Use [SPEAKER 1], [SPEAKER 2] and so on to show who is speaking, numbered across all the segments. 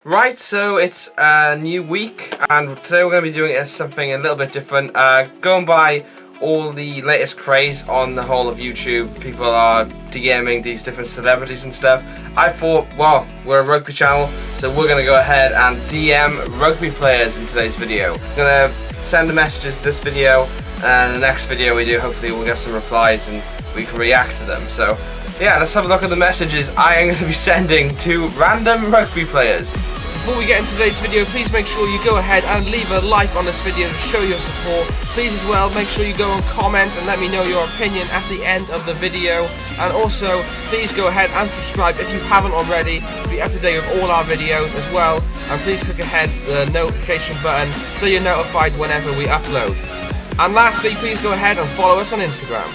[SPEAKER 1] Right, so it's a new week, and today we're going to be doing something a little bit different. Going by all the latest craze on the whole of YouTube, people are DMing these different celebrities and stuff. I thought, well, we're a rugby channel, so we're going to go ahead and DM rugby players in today's video. We're going to send the messages this video, and the next video we do, hopefully we'll get some replies and we can react to them. So yeah, let's have a look at the messages I am going to be sending to random rugby players. Before we get into today's video, please make sure you go ahead and leave a like on this video to show your support. Please as well, make sure you go and comment and let me know your opinion at the end of the video. And also, please go ahead and subscribe if you haven't already to be up to date with all our videos as well. And please click ahead the notification button so you're notified whenever we upload. And lastly, please go ahead and follow us on Instagram.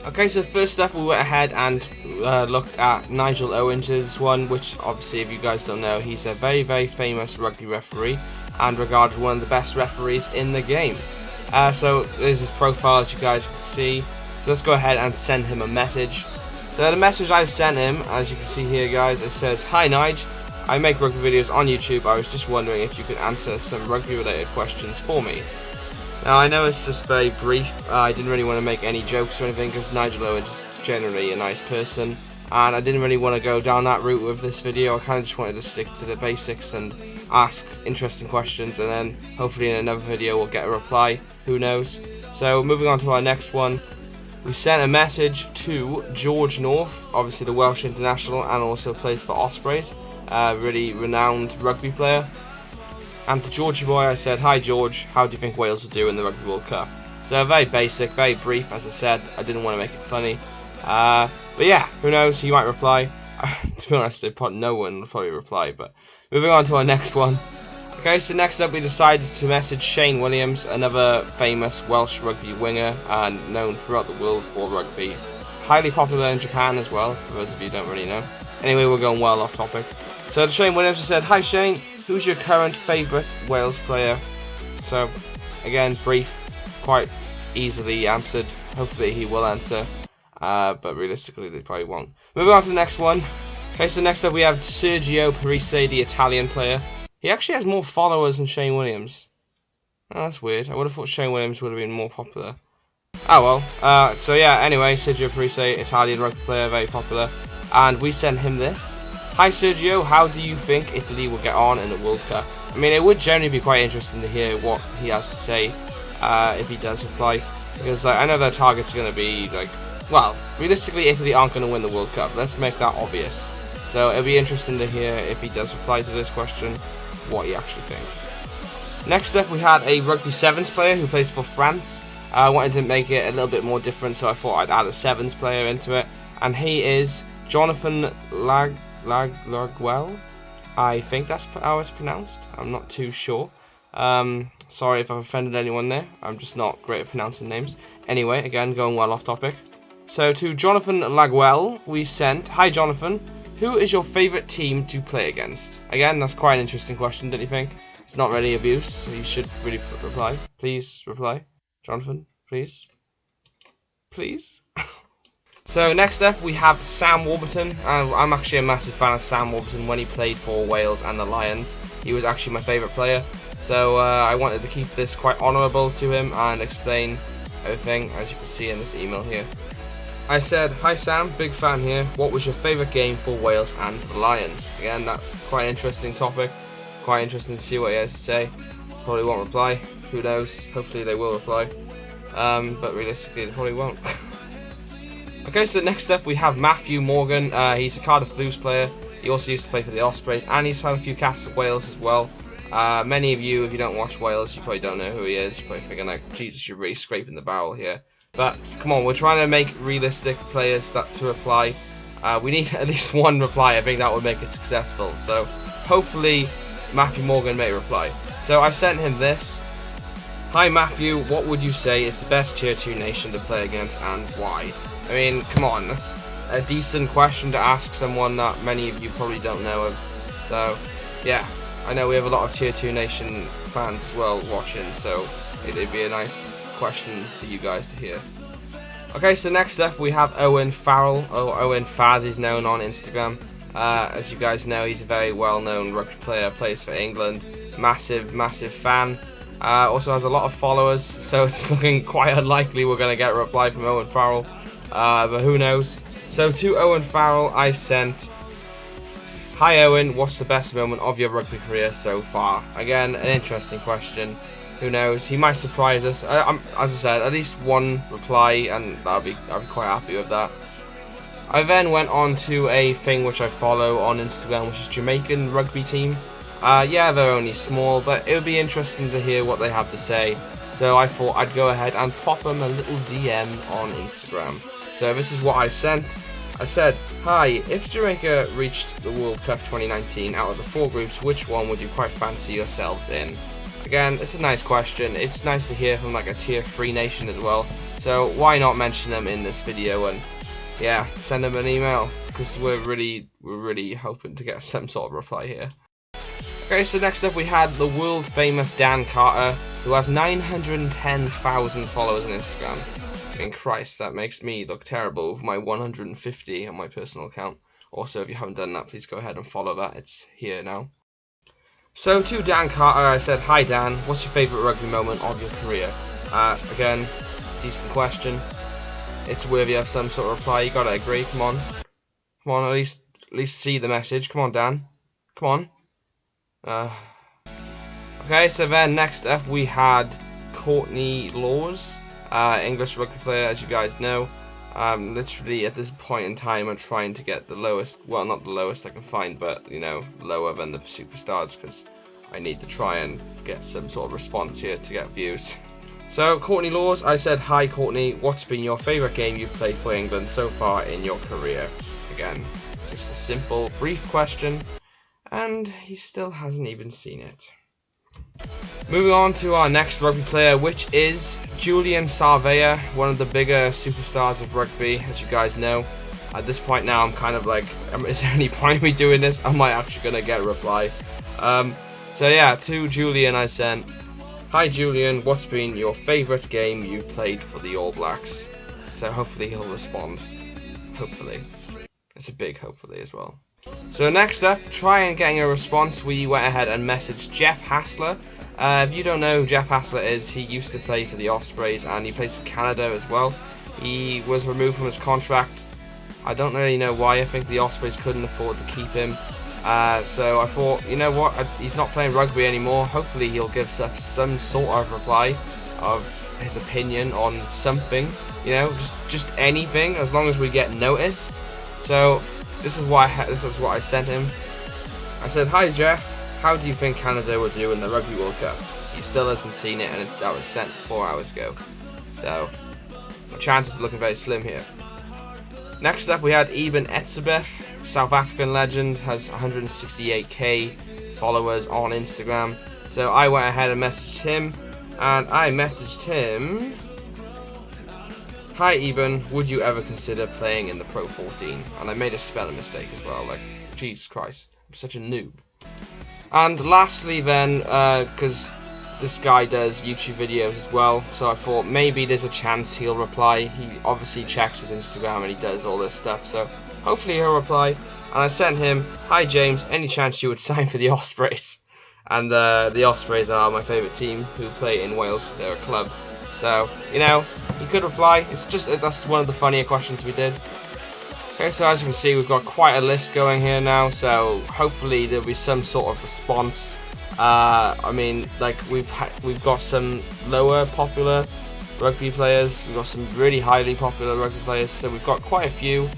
[SPEAKER 1] Okay, so first up we went ahead and looked at Nigel Owens' one, which obviously if you guys don't know, he's a very, very famous rugby referee and regarded one of the best referees in the game. So there's his profile, as you guys can see. So let's go ahead and send him a message. So the message I sent him, as you can see here guys, it says, "Hi Nige, I make rugby videos on YouTube. I was just wondering if you could answer some rugby related questions for me." Now I know it's just very brief, I didn't really want to make any jokes or anything because Nigel Owens is generally a nice person and I didn't really want to go down that route with this video. I kind of just wanted to stick to the basics and ask interesting questions, and then hopefully in another video we'll get a reply, who knows. So moving on to our next one, we sent a message to George North, obviously the Welsh international and also plays for Ospreys, really renowned rugby player. And to Georgie boy I said, "Hi George, how do you think Wales will do in the Rugby World Cup?" So very basic, very brief, as I said. I didn't want to make it funny. But yeah, who knows, he might reply. To be honest, no one will probably reply. But moving on to our next one. Okay, so next up we decided to message Shane Williams, another famous Welsh rugby winger and known throughout the world for rugby. Highly popular in Japan as well, for those of you who don't really know. Anyway, we're going well off topic. So to Shane Williams I said, "Hi Shane, who's your current favourite Wales player?" So again, brief, quite easily answered. Hopefully he will answer, but realistically they probably won't. Moving on to the next one. Okay, so next up we have Sergio Parise, the Italian player. He actually has more followers than Shane Williams. Oh, that's weird. I would have thought Shane Williams would have been more popular. Oh well. So yeah, anyway, Sergio Parise, Italian rugby player, very popular. And we sent him this. "Hi Sergio, how do you think Italy will get on in the World Cup?" I mean, it would generally be quite interesting to hear what he has to say if he does reply, because I know their targets are going to be like, well, realistically Italy aren't going to win the World Cup. Let's make that obvious. So it'll be interesting to hear if he does reply to this question, what he actually thinks. Next up we had a Rugby Sevens player who plays for France. I wanted to make it a little bit more different, so I thought I'd add a Sevens player into it, and he is Jonathan Lagwell. I think that's how it's pronounced. I'm not too sure. Sorry if I've offended anyone there. I'm just not great at pronouncing names. Anyway, again, going well off topic. So to Jonathan Lagwell, we sent, "Hi Jonathan, who is your favourite team to play against?" Again, that's quite an interesting question, don't you think? It's not really abuse, so you should really reply. Please reply, Jonathan, please. Please. So next up we have Sam Warburton. I'm actually a massive fan of Sam Warburton when he played for Wales and the Lions. He was actually my favourite player. So I wanted to keep this quite honourable to him and explain everything, as you can see in this email here. I said, "Hi Sam, big fan here. What was your favourite game for Wales and the Lions?" Again, that's quite an interesting topic. Quite interesting to see what he has to say. Probably won't reply. Who knows? Hopefully they will reply. But realistically they probably won't. Okay, so next up we have Matthew Morgan. He's a Cardiff Blues player. He also used to play for the Ospreys, and he's had a few caps for Wales as well. Many of you, if you don't watch Wales, you probably don't know who he is. You're probably thinking like, Jesus, you're really scraping the barrel here. But come on, we're trying to make realistic players to reply. We need at least one reply. I think that would make it successful. So hopefully Matthew Morgan may reply. So I sent him this. "Hi Matthew, what would you say is the best Tier 2 nation to play against and why?" I mean, come on, that's a decent question to ask someone that many of you probably don't know of. So, yeah, I know we have a lot of Tier 2 nation fans as well watching, so it'd be a nice question for you guys to hear. Okay, so next up we have Owen Farrell, or Owen Faz he's known on Instagram. As you guys know, he's a very well-known rugby player, plays for England, massive fan. Also has a lot of followers, so it's looking quite unlikely we're going to get a reply from Owen Farrell, but who knows. So to Owen Farrell I sent, "Hi Owen, what's the best moment of your rugby career so far?" Again, an interesting question. Who knows? He might surprise us. As I said, at least one reply, and I'll be quite happy with that. I then went on to a thing which I follow on Instagram, which is Jamaican rugby team. Yeah, they're only small, but it would be interesting to hear what they have to say. So I thought I'd go ahead and pop them a little DM on Instagram. So this is what I sent. I said, "Hi, if Jamaica reached the World Cup 2019 out of the 4 groups, which one would you quite fancy yourselves in?" Again, it's a nice question. It's nice to hear from like a tier 3 nation as well. So why not mention them in this video and yeah, send them an email, because we're really hoping to get some sort of reply here. Okay, so next up we had the world famous Dan Carter, who has 910,000 followers on Instagram. In Christ, that makes me look terrible with my 150 on my personal account. Also, if you haven't done that, please go ahead and follow that. It's here now. So to Dan Carter, I said, "Hi Dan, what's your favourite rugby moment of your career?" Again, decent question. It's worthy of some sort of reply. You gotta agree. Come on, at least see the message. Come on, Dan. Come on. Okay, so then next up we had Courtney Laws, English rugby player, as you guys know. Literally at this point in time I'm trying to get the lowest, well, not the lowest I can find, but you know, lower than the superstars, because I need to try and get some sort of response here to get views. So Courtney Laws, I said, "Hi Courtney, what's been your favourite game you've played for England so far in your career?" Again, just a simple, brief question, and he still hasn't even seen it. Moving on to our next rugby player, which is Julian Sarvea, one of the bigger superstars of rugby, as you guys know. At this point now, I'm kind of like, is there any point in me doing this? Am I actually going to get a reply? So yeah, to Julian I sent, "Hi Julian, what's been your favourite game you've played for the All Blacks?" So hopefully he'll respond. Hopefully. It's a big hopefully as well. So next up, trying getting a response, we went ahead and messaged Jeff Hassler. If you don't know who Jeff Hassler is, he used to play for the Ospreys and he plays for Canada as well. He was removed from his contract. I don't really know why. I think the Ospreys couldn't afford to keep him. So I thought, you know what, he's not playing rugby anymore. Hopefully he'll give us some sort of reply of his opinion on something. You know, just anything, as long as we get noticed. So this is what I sent him. I said, "Hi Jeff, how do you think Canada will do in the Rugby World Cup?" He still hasn't seen it, and that was sent 4 hours ago. So my chances are looking very slim here. Next up we had Eben Etzebeth, South African legend, has 168k followers on Instagram. So I went ahead and messaged him, and I messaged him, "Hi Eben, would you ever consider playing in the Pro 14? And I made a spelling mistake as well, like, Jesus Christ, I'm such a noob. And lastly then, because this guy does YouTube videos as well, so I thought maybe there's a chance he'll reply. He obviously checks his Instagram and he does all this stuff, so hopefully he'll reply. And I sent him, "Hi James, any chance you would sign for the Ospreys?" And the Ospreys are my favourite team who play in Wales. They're a club. So, you know, he could reply. It's just, that's one of the funnier questions we did. Okay, so as you can see, we've got quite a list going here now, so hopefully there'll be some sort of response. I mean, like, we've got some lower popular rugby players, we've got some really highly popular rugby players, so we've got quite a few.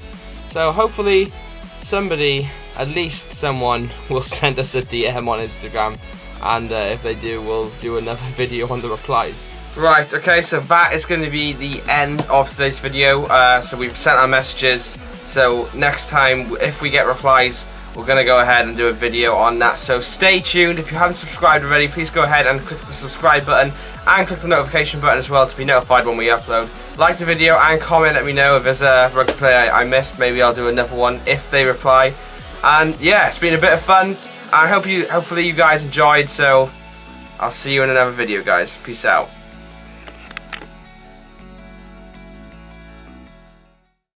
[SPEAKER 1] So hopefully somebody, at least someone, will send us a DM on Instagram, and if they do, we'll do another video on the replies. Right, okay, so that is going to be the end of today's video. So we've sent our messages, so next time, if we get replies, we're going to go ahead and do a video on that. So stay tuned. If you haven't subscribed already, please go ahead and click the subscribe button and click the notification button as well to be notified when we upload. Like the video and comment, let me know if there's a rugby player I missed. Maybe I'll do another one if they reply. And yeah, it's been a bit of fun. I hopefully you guys enjoyed, so I'll see you in another video, guys. Peace out.